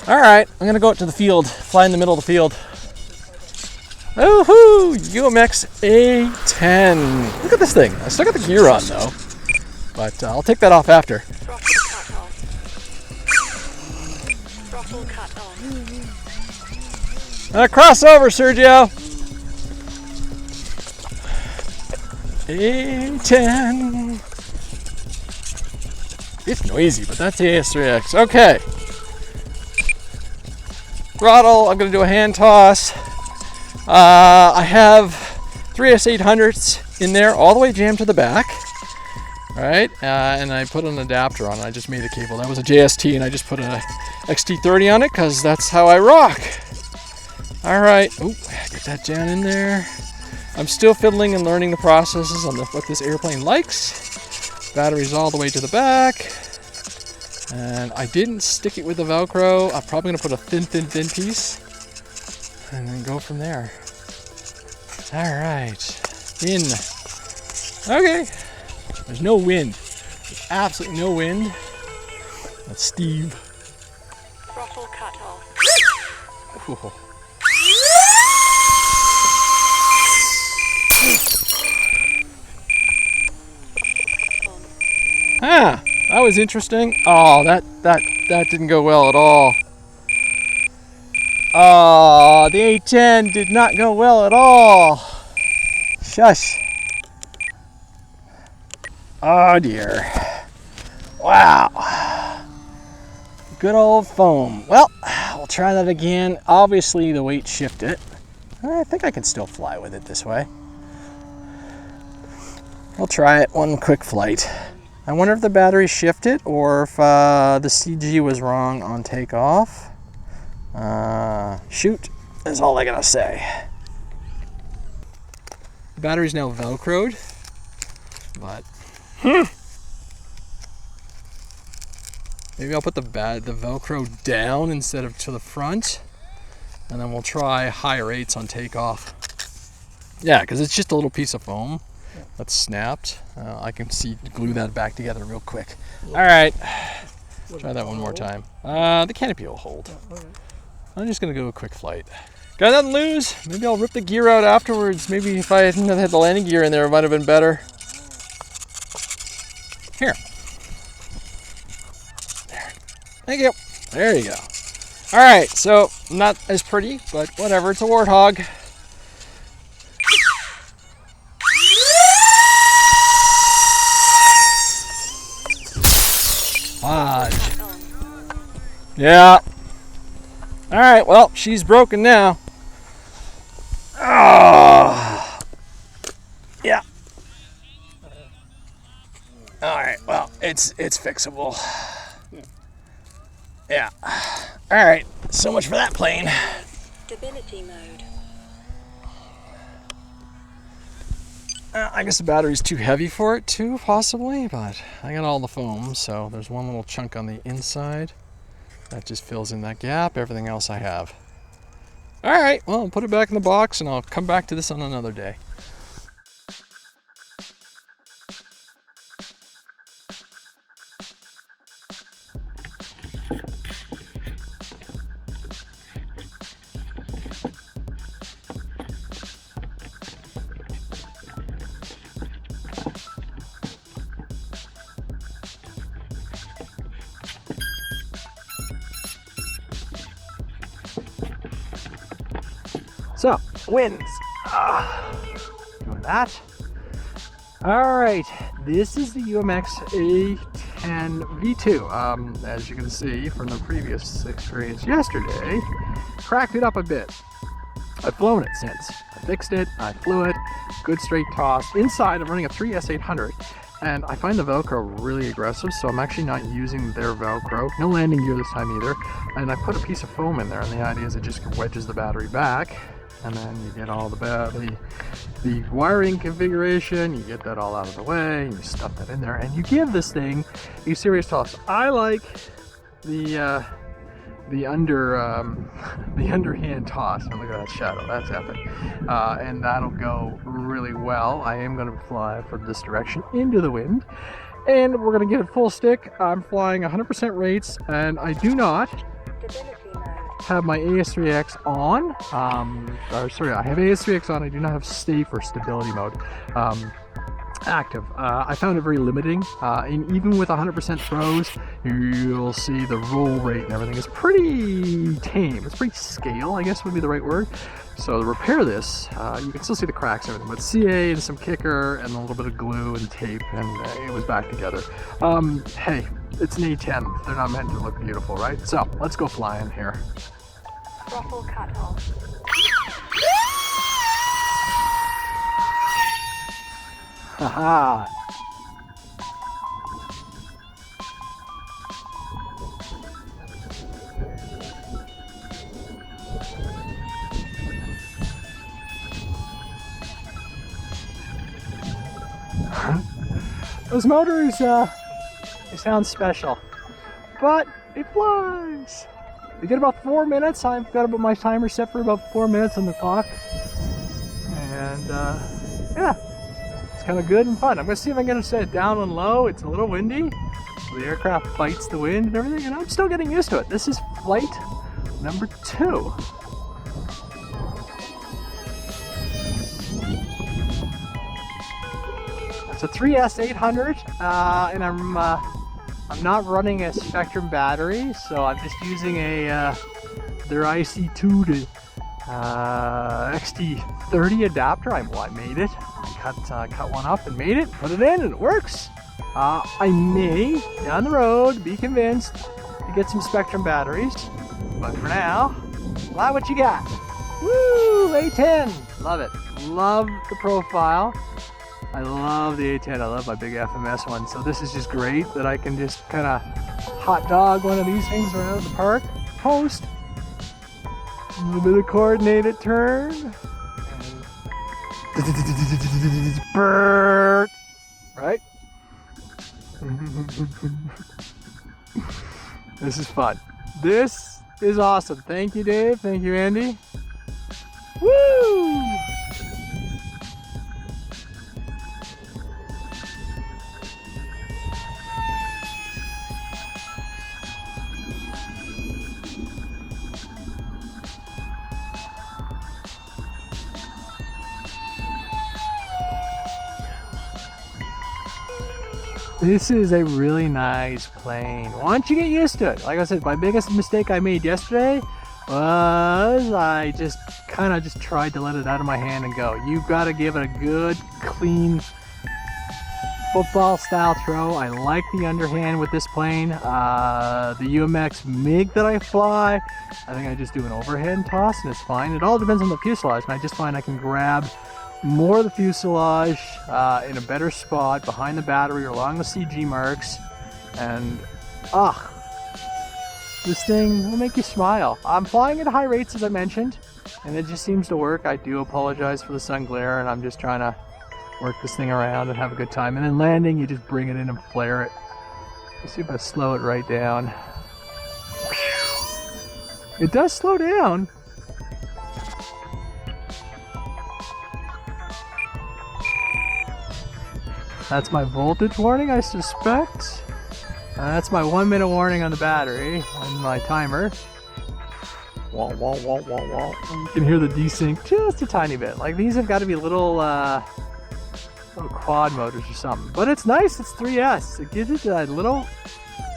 All right, I'm gonna go out to the field, fly in the middle of the field. Woohoo! UMX A-10. Look at this thing. I still got the gear on though, but I'll take that off after. Throttle cut off. Crossover, Sergio. A-10. It's noisy, but that's the AS3X. Okay. Throttle, I'm going to do a hand toss. I have 3 S800s in there, all the way jammed to the back. All right, and I put an adapter on it. I just made a cable. That was a JST, and I just put a XT30 on it because that's how I rock. All right, oh, get that down in there. I'm still fiddling and learning the processes on what this airplane likes. Battery's all the way to the back. And I didn't stick it with the Velcro. I'm probably gonna put a thin piece and then go from there. All right, in. Okay, there's no wind. There's absolutely no wind. That's Steve. Throttle cut off. Ooh. Ah, that was interesting. Oh, that didn't go well at all. Oh, the A-10 did not go well at all. Shush. Oh dear. Wow. Good old foam. Well, we'll try that again. Obviously the weight shifted. I think I can still fly with it this way. We'll try it one quick flight. I wonder if the battery shifted or if the CG was wrong on takeoff. Shoot, is all I gotta say. The battery's now Velcroed, but maybe I'll put the Velcro down instead of to the front, and then we'll try higher rates on takeoff. Yeah, because it's just a little piece of foam that's snapped. I can glue that back together real quick. All right, try that one more time. The canopy will hold. I'm just gonna go a quick flight. Got nothing to lose. Maybe I'll rip the gear out afterwards. Maybe if I hadn't had the landing gear in there, it might have been better. Here. There. Thank you. There you go. All right, so not as pretty, but whatever. It's a warthog. Yeah. All right, well, she's broken now. Oh. Yeah. All right, well, it's fixable. Yeah. All right, so much for that plane. Stability mode. I guess the battery's too heavy for it too, possibly, but I got all the foam, so there's one little chunk on the inside. That just fills in that gap. Everything else I have. All right, well, I'll put it back in the box and I'll come back to this on another day. So, wins. Doing that. All right, this is the UMX A-10 V2. As you can see from the previous experience yesterday, cracked it up a bit. I've flown it since. I fixed it, I flew it, good straight toss. Inside, I'm running a 3 S800, and I find the Velcro really aggressive, so I'm actually not using their Velcro. No landing gear this time either. And I put a piece of foam in there, and the idea is it just wedges the battery back. And then you get all the wiring configuration, you get that all out of the way, and you stuff that in there, and you give this thing a serious toss. I like the underhand toss. And look at that shadow, that's epic. And that'll go really well. I am going to fly for this direction into the wind, and we're going to get it full stick. I'm flying 100% rates, and I do not. Stability mode. have my AS3X on, or sorry, I have AS3X on, I do not have safe or stability mode active. I found it very limiting, and even with 100% throws, you'll see the roll rate and everything is pretty tame. It's pretty scale, I guess would be the right word. So to repair this, you can still see the cracks and everything, but CA and some kicker and a little bit of glue and tape, and it was back together. Hey, it's an A-10. They're not meant to look beautiful, right? So let's go flying here. Throttle cut off. Haha. Those motors, they sound special, but it flies. We get about 4 minutes. I've got about my timer set for about 4 minutes on the clock, and yeah, it's kind of good and fun. I'm gonna see if I can set it down and low. It's a little windy. The aircraft fights the wind and everything, and I'm still getting used to it. This is flight number 2. It's a 3S 800, and I'm not running a Spectrum battery, so I'm just using a their IC2 to XT30 adapter. I made it. I cut one up and made it, put it in, and it works. I may, down the road, be convinced to get some Spectrum batteries, but for now, fly what you got. Woo! A10! Love it. Love the profile. I love the A10. I love my big FMS one. So this is just great that I can just kind of hot dog one of these things around the park. Post. A little bit of coordinated turn. And bird. Right? This is fun. This is awesome. Thank you, Dave. Thank you, Andy. Woo! This is a really nice plane. Once you get used to it, like I said, my biggest mistake I made yesterday was I just kind of tried to let it out of my hand and go. You've got to give it a good, clean football style throw. I like the underhand with this plane. The UMX MiG that I fly, I think I just do an overhand toss and it's fine. It all depends on the fuselage, and I just find I can grab more of the fuselage in a better spot behind the battery or along the CG marks, and this thing will make you smile. I'm flying at high rates, as I mentioned, and it just seems to work. I do apologize for the sun glare, and I'm just trying to work this thing around and have a good time. And then landing, you just bring it in and flare it. Let's see if I slow it right down. It does slow down. That's my voltage warning, I suspect. That's my 1 minute warning on the battery and my timer. Wah, wah, wah, wah, wah. You can hear the desync just a tiny bit. Like, these have got to be little quad motors or something. But it's nice, it's 3S. It gives it that little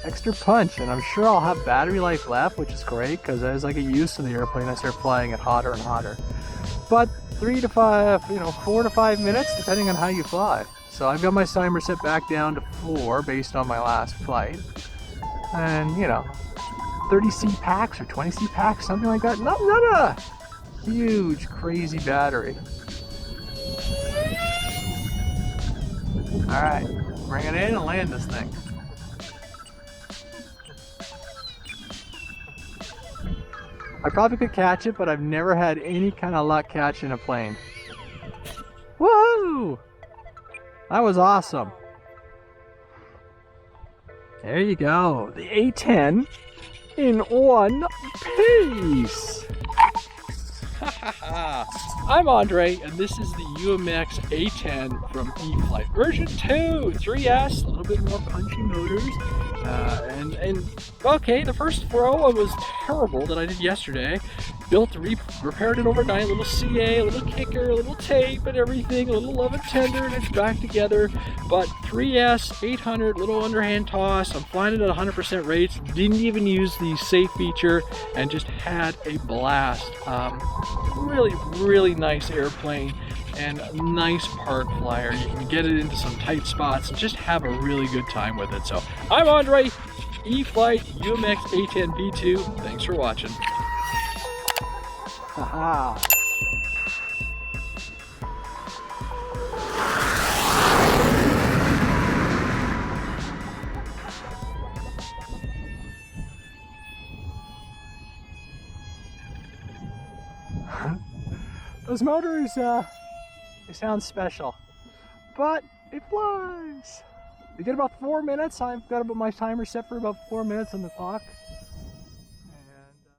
extra punch, and I'm sure I'll have battery life left, which is great, because as I get used to the airplane, I start flying it hotter and hotter. But 4 to 5 minutes, depending on how you fly. So I've got my timer set back down to 4 based on my last flight. And, 30C packs or 20C packs, something like that. Not a huge, crazy battery. Alright, bring it in and land this thing. I probably could catch it, but I've never had any kind of luck catching a plane. Woohoo! That was awesome. There you go. The A-10 in one piece. I'm Andre, and this is the UMX A-10 from E-Flite. Version 2, 3S, a little bit more punchy motors. And okay, the first throw was terrible that I did yesterday. Repaired it overnight, a little CA, a little kicker, a little tape and everything, a little love and tender, and it's back together. But 3S 800, little underhand toss. I'm flying it at 100% rates. Didn't even use the safe feature and just had a blast. Really nice airplane and a nice park flyer. You can get it into some tight spots and just have a really good time with it. So I'm Andre, E-Flite UMX A-10 V2. Thanks for watching. Haha. Those motors, they sound special, but it flies. You get about 4 minutes. I've got about my timer set for about 4 minutes on the clock.